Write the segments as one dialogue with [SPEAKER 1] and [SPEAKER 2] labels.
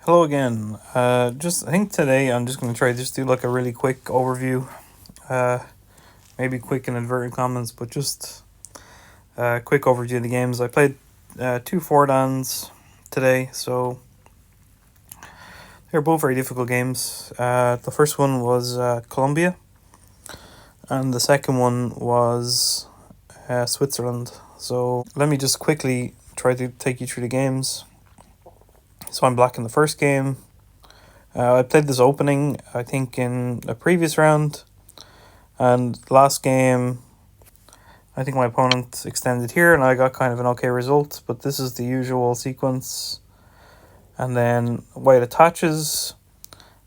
[SPEAKER 1] Hello again. I think today I'm just going to try to just do like a really quick overview. Maybe quick in inverted commas, but just a quick overview of the games. I played 2 4-dans today, so they're both very difficult games. The first one was Colombia, and the second one was Switzerland. So let me just quickly try to take you through the games. So I'm black in the first game. I played this opening, I think, in a previous round. And last game, I think my opponent extended here and I got kind of an okay result. But this is the usual sequence. And then white attaches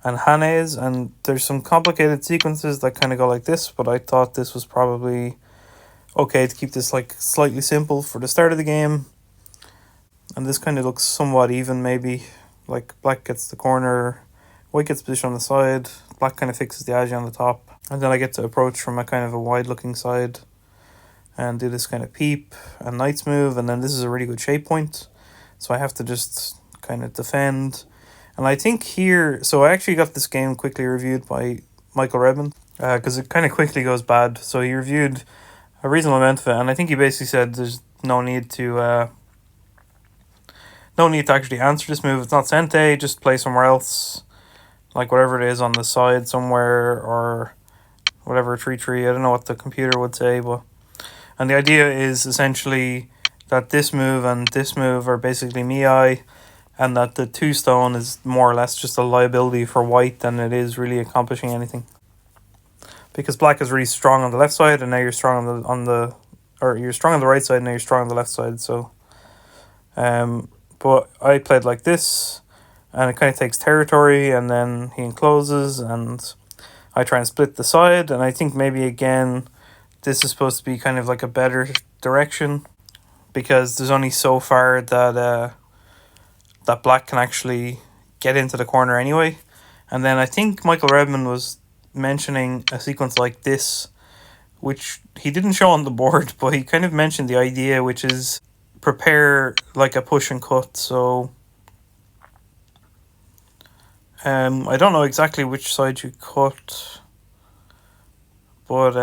[SPEAKER 1] and hanes. And there's some complicated sequences that kind of go like this. But I thought this was probably okay to keep this like slightly simple for the start of the game. And this kind of looks somewhat even, maybe. Like black gets the corner, white gets position on the side, black kind of fixes the agi on the top. And then I get to approach from a kind of a wide looking side and do this kind of peep and knight's move. And then this is a really good shape point. So I have to just kind of defend. And I think here, so I actually got this game quickly reviewed by Michael Redmond because it kind of quickly goes bad. So he reviewed a reasonable amount of it. And I think he basically said there's no need to actually answer this move. It's not sente, just play somewhere else. Like whatever it is on the side somewhere or whatever, tree. I don't know what the computer would say, but... And the idea is essentially that this move and this move are basically miai, and that the 2 stone is more or less just a liability for white than it is really accomplishing anything. Because black is really strong on the left side, and now you're strong you're strong on the right side, and now you're strong on the left side, so... But I played like this, and it kind of takes territory, and then he encloses, and I try and split the side, and I think maybe again, this is supposed to be kind of like a better direction, because there's only so far that that black can actually get into the corner anyway. And then I think Michael Redmond was mentioning a sequence like this, which he didn't show on the board, but he kind of mentioned the idea, which is prepare like a push and cut. So I don't know exactly which side you cut, but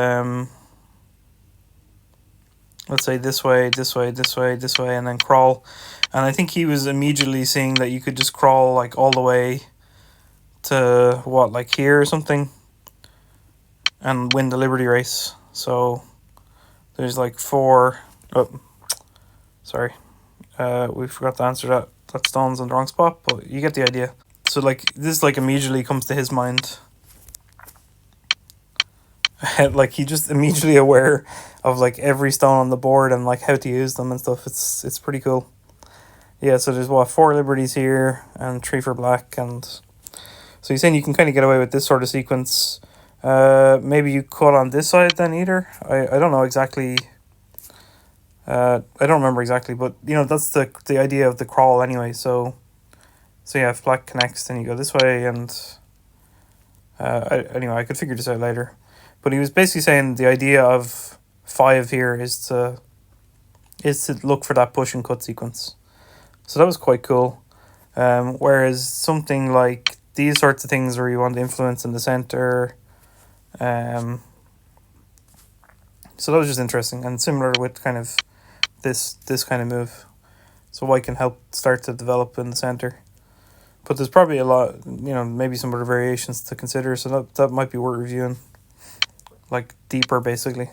[SPEAKER 1] let's say this way, and then crawl. And I think he was immediately seeing that you could just crawl like all the way to what, like here or something, and win the Liberty race. So there's like 4. Oh, sorry, we forgot to answer that. That stone's in the wrong spot, but you get the idea. So like this like immediately comes to his mind. Like he just immediately aware of like every stone on the board and like how to use them and stuff. It's pretty cool. Yeah, so there's 4 liberties here and 3 for black, and so he's saying you can kind of get away with this sort of sequence. Maybe you cut on this side then either. I don't know exactly. I don't remember exactly, but you know that's the idea of the crawl anyway. So yeah, if black connects, then you go this way, and anyway, I could figure this out later. But he was basically saying the idea of 5 here is to look for that push and cut sequence. So that was quite cool. Whereas something like these sorts of things where you want to influence in the center, so that was just interesting and similar with kind of this kind of move. So white can help start to develop in the center. But there's probably a lot, you know, maybe some other variations to consider, so that might be worth reviewing, like deeper basically.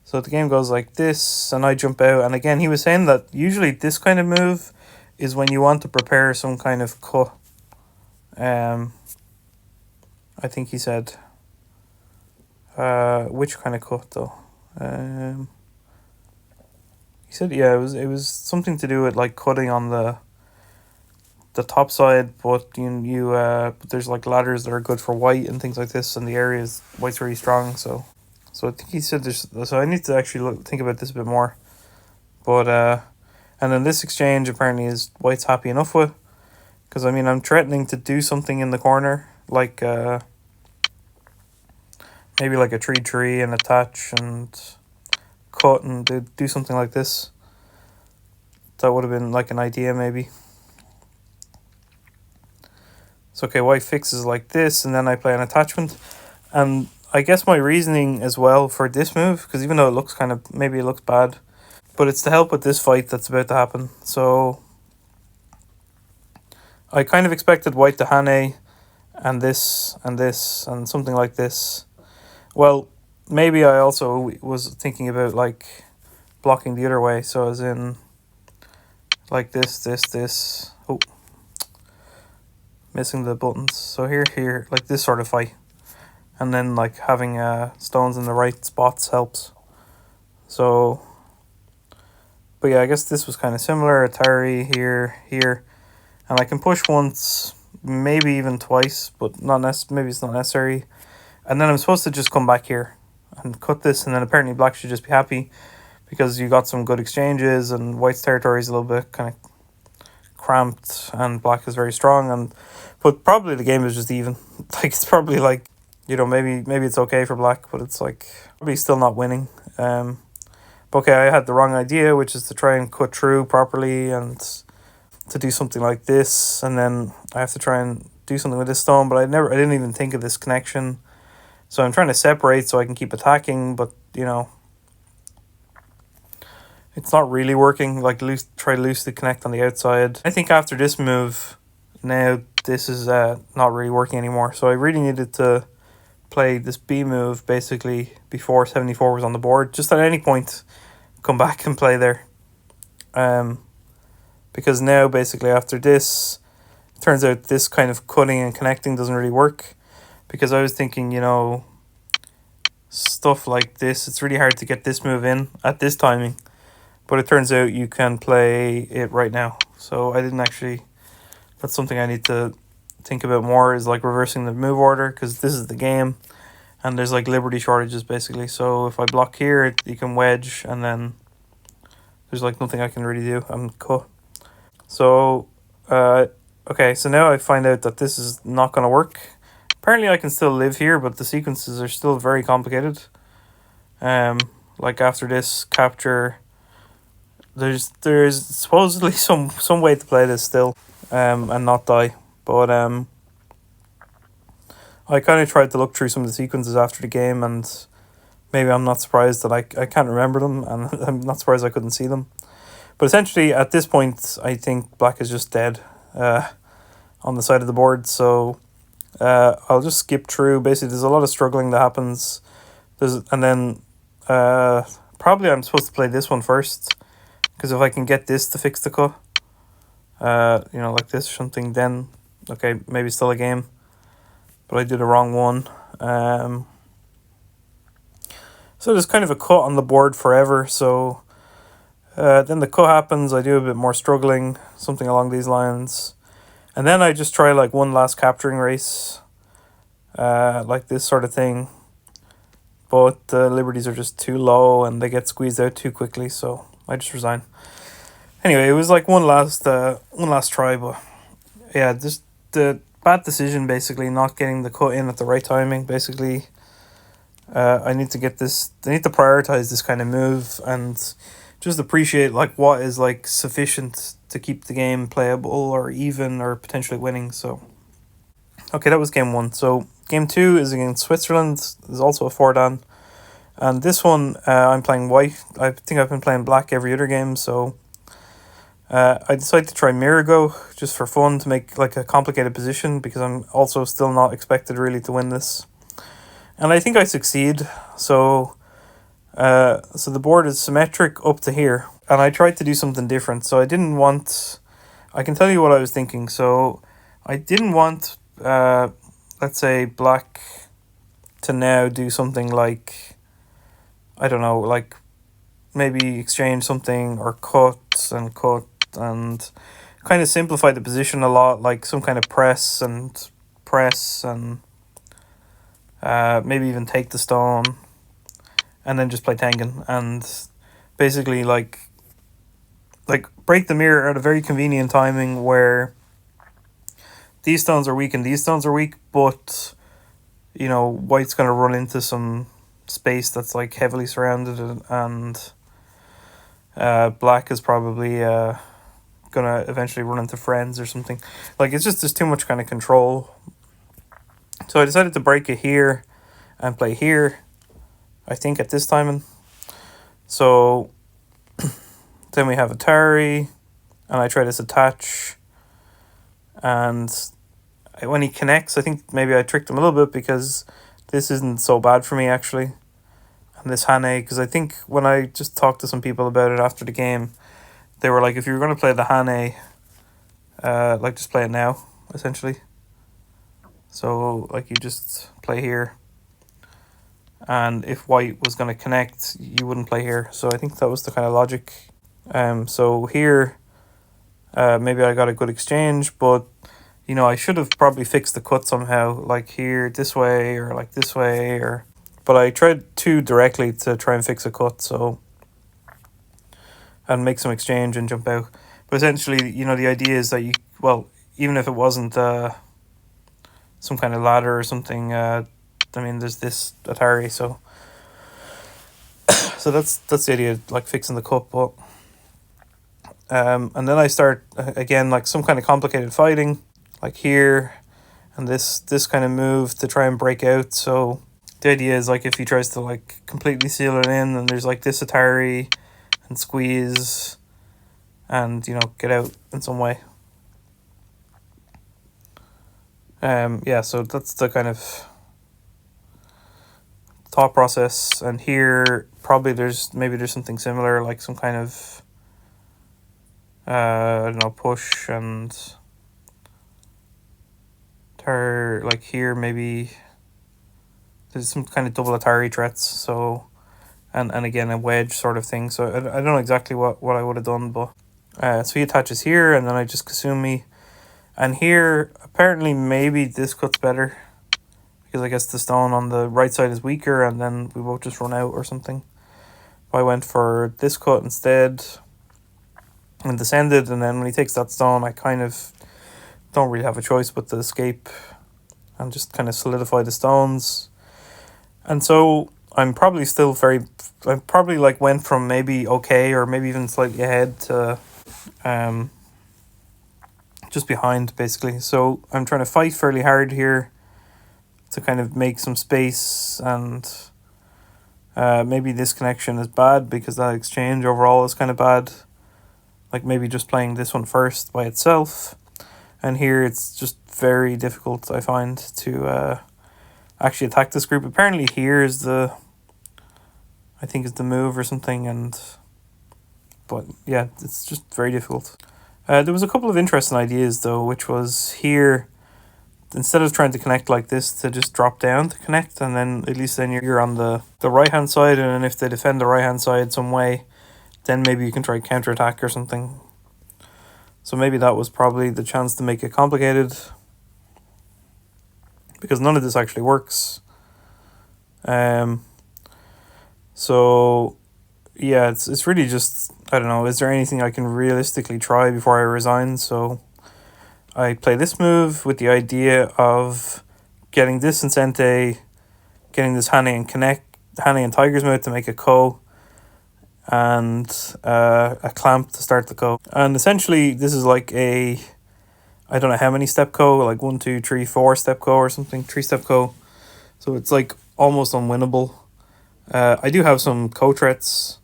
[SPEAKER 1] So the game goes like this, and I jump out, and again he was saying that usually this kind of move is when you want to prepare some kind of cut. I think he said which kind of cut though. He said, yeah, it was something to do with like cutting on the top side, but but there's like ladders that are good for white and things like this, and the areas white's really strong. So I think he said there's. So I need to actually think about this a bit more. But and then this exchange apparently is white's happy enough with, because I mean I'm threatening to do something in the corner, like maybe like a tree and attach and cut and do something like this. That would have been like an idea maybe. So okay, white fixes like this, and then I play an attachment. And I guess my reasoning as well for this move, because even though it looks maybe it looks bad, but it's to help with this fight that's about to happen. So I kind of expected white to hane, and this, and something like this. Well, maybe I also was thinking about like blocking the other way, so as in like this. Oh, missing the buttons. So here, like this sort of fight. And then like having stones in the right spots helps. So, but yeah, I guess this was kind of similar. Atari here. And I can push once, maybe even twice, but maybe it's not necessary. And then I'm supposed to just come back here and cut this, and then apparently black should just be happy because you got some good exchanges, and white's territory is a little bit kind of cramped, and black is very strong. But probably the game is just even. Like it's probably like, you know, maybe it's okay for black, but it's like probably still not winning. But okay, I had the wrong idea, which is to try and cut through properly and to do something like this, and then I have to try and do something with this stone, but I didn't even think of this connection. So I'm trying to separate so I can keep attacking, but you know, it's not really working. Like try to loosely connect on the outside. I think after this move, now this is not really working anymore. So I really needed to play this B move basically before 74 was on the board. Just at any point, come back and play there. Because now basically after this, it turns out this kind of cutting and connecting doesn't really work. Because I was thinking, you know, stuff like this, it's really hard to get this move in at this timing. But it turns out you can play it right now. So I didn't actually, that's something I need to think about more, is like reversing the move order, because this is the game. And there's like liberty shortages basically. So if I block here, you can wedge, and then there's like nothing I can really do. I'm cut. So, okay, so now I find out that this is not going to work. Apparently I can still live here, but the sequences are still very complicated. Like after this capture, there's supposedly some way to play this still, and not die. But I kind of tried to look through some of the sequences after the game, and maybe I'm not surprised that I can't remember them, and I'm not surprised I couldn't see them. But essentially, at this point, I think black is just dead on the side of the board. So I'll just skip through. Basically, there's a lot of struggling that happens. And then probably I'm supposed to play this one first, because if I can get this to fix the cut, you know, like this or something, then okay, maybe still a game. But I did a wrong one. So there's kind of a cut on the board forever. So then the cut happens, I do a bit more struggling, something along these lines. And then I just try like one last capturing race, like this sort of thing. But the liberties are just too low and they get squeezed out too quickly, so I just resign. Anyway, it was like one last try, but yeah, just the bad decision basically, not getting the cut in at the right timing. Basically, I need to prioritize this kind of move and just appreciate like what is like sufficient to keep the game playable or even or potentially winning. So okay, that was game 1. So game 2 is against Switzerland. There's also a 4-dan, and this one I'm playing white. I think I've been playing black every other game, so I decided to try Mirago just for fun, to make like a complicated position, because I'm also still not expected really to win this, and I think I succeed. So the board is symmetric up to here, and I tried to do something different. So I can tell you what I was thinking. So I didn't want, let's say, black to now do something like, I don't know, like maybe exchange something or cut and kind of simplify the position a lot, like some kind of press and maybe even take the stone, and then just play Tengen, and basically like break the mirror at a very convenient timing where these stones are weak and these stones are weak, but you know, white's going to run into some space that's like heavily surrounded, and black is probably gonna eventually run into friends or something. Like, it's just, there's too much kind of control. So I decided to break it here and play here, I think, at this timing. So then we have Atari, and I try this attach, and when he connects, I think maybe I tricked him a little bit, because this isn't so bad for me, actually. And this Hane, because I think when I just talked to some people about it after the game, they were like, if you were going to play the Hane, like, just play it now, essentially. So, like, you just play here, and if white was going to connect, you wouldn't play here. So I think that was the kind of logic. So here, maybe I got a good exchange, but, you know, I should have probably fixed the cut somehow, like here, this way, or like this way, or... But I tried too directly to try and fix a cut, so... And make some exchange and jump out. But essentially, you know, the idea is that you... Well, even if it wasn't some kind of ladder or something, I mean, there's this Atari, so... So that's the idea, like, fixing the cut, but... And then I start, again, like, some kind of complicated fighting, like here, and this kind of move to try and break out. So the idea is, like, if he tries to, like, completely seal it in, and there's, like, this Atari, and squeeze, and, you know, get out in some way. Yeah, so that's the kind of thought process. And here, probably there's something similar, like some kind of... I don't know, push, and like here maybe there's some kind of double Atari threats, so and again a wedge sort of thing. So I don't know exactly what I would have done, but so he attaches here, and then I just Kasumi, and here apparently maybe this cut's better, because I guess the stone on the right side is weaker, and then we both just run out or something. I went for this cut instead and descended, and then when he takes that stone, I kind of don't really have a choice but to escape and just kind of solidify the stones. And so I'm probably still I probably like went from maybe okay or maybe even slightly ahead to just behind, basically. So I'm trying to fight fairly hard here to kind of make some space, and maybe this connection is bad because that exchange overall is kind of bad. Like maybe just playing this one first by itself. And here it's just very difficult, I find, to actually attack this group. Apparently here is the move or something, but yeah, it's just very difficult. There was a couple of interesting ideas though, which was here, instead of trying to connect like this, to just drop down to connect, and then at least then you're on the right hand side, and then if they defend the right hand side some way, then maybe you can try counterattack or something. So maybe that was probably the chance to make it complicated, because none of this actually works. So yeah, it's really just, I don't know, is there anything I can realistically try before I resign? So I play this move with the idea of getting this Incente, getting this Hane and Tiger's move to make a ko, and a clamp to start the ko. And essentially this is like I don't know how many step ko, like 1, 2, 3, 4 step ko or something, 3-step ko. So it's like almost unwinnable. I do have some ko threats,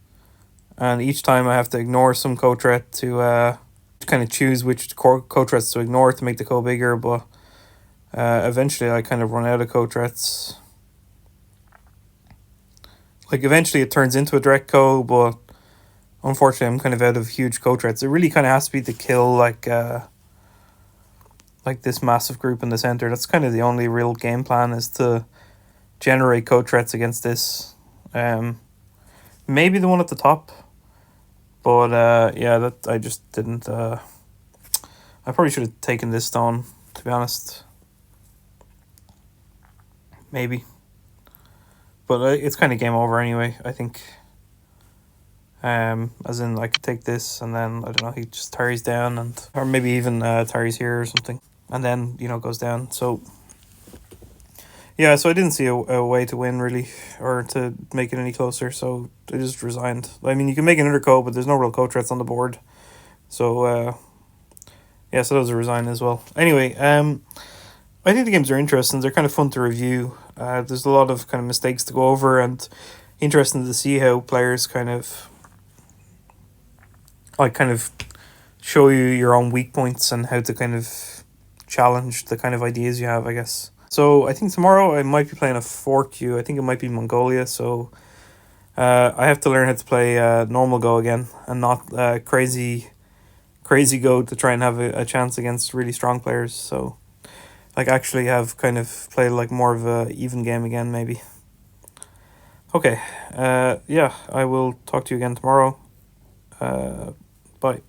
[SPEAKER 1] and each time I have to ignore some ko threat to kind of choose which ko threats to ignore to make the ko bigger, but eventually I kind of run out of ko threats. Like eventually it turns into a direct ko, but unfortunately I'm kind of out of huge ko threats. It really kind of has to be to kill like this massive group in the center. That's kind of the only real game plan, is to generate ko threats against this. Maybe the one at the top, but yeah, that I just didn't. I probably should have taken this stone, to be honest. Maybe. But it's kind of game over anyway, I think. As in, I could take this, and then, I don't know, he just tarries down, or maybe even tarries here or something, and then, you know, goes down. So, yeah, so I didn't see a way to win, really, or to make it any closer, so I just resigned. I mean, you can make another ko, but there's no real ko threats on the board. So, Yeah, so those are resigning as well. Anyway, I think the games are interesting. They're kind of fun to review. There's a lot of kind of mistakes to go over, and interesting to see how players kind of show you your own weak points and how to kind of challenge the kind of ideas you have, I guess. So I think tomorrow I might be playing a 4Q. I think it might be Mongolia, so I have to learn how to play normal Go again, and not crazy Go to try and have a chance against really strong players. So actually have kind of played more of a even game again, maybe. Okay, yeah, I will talk to you again tomorrow. Bye.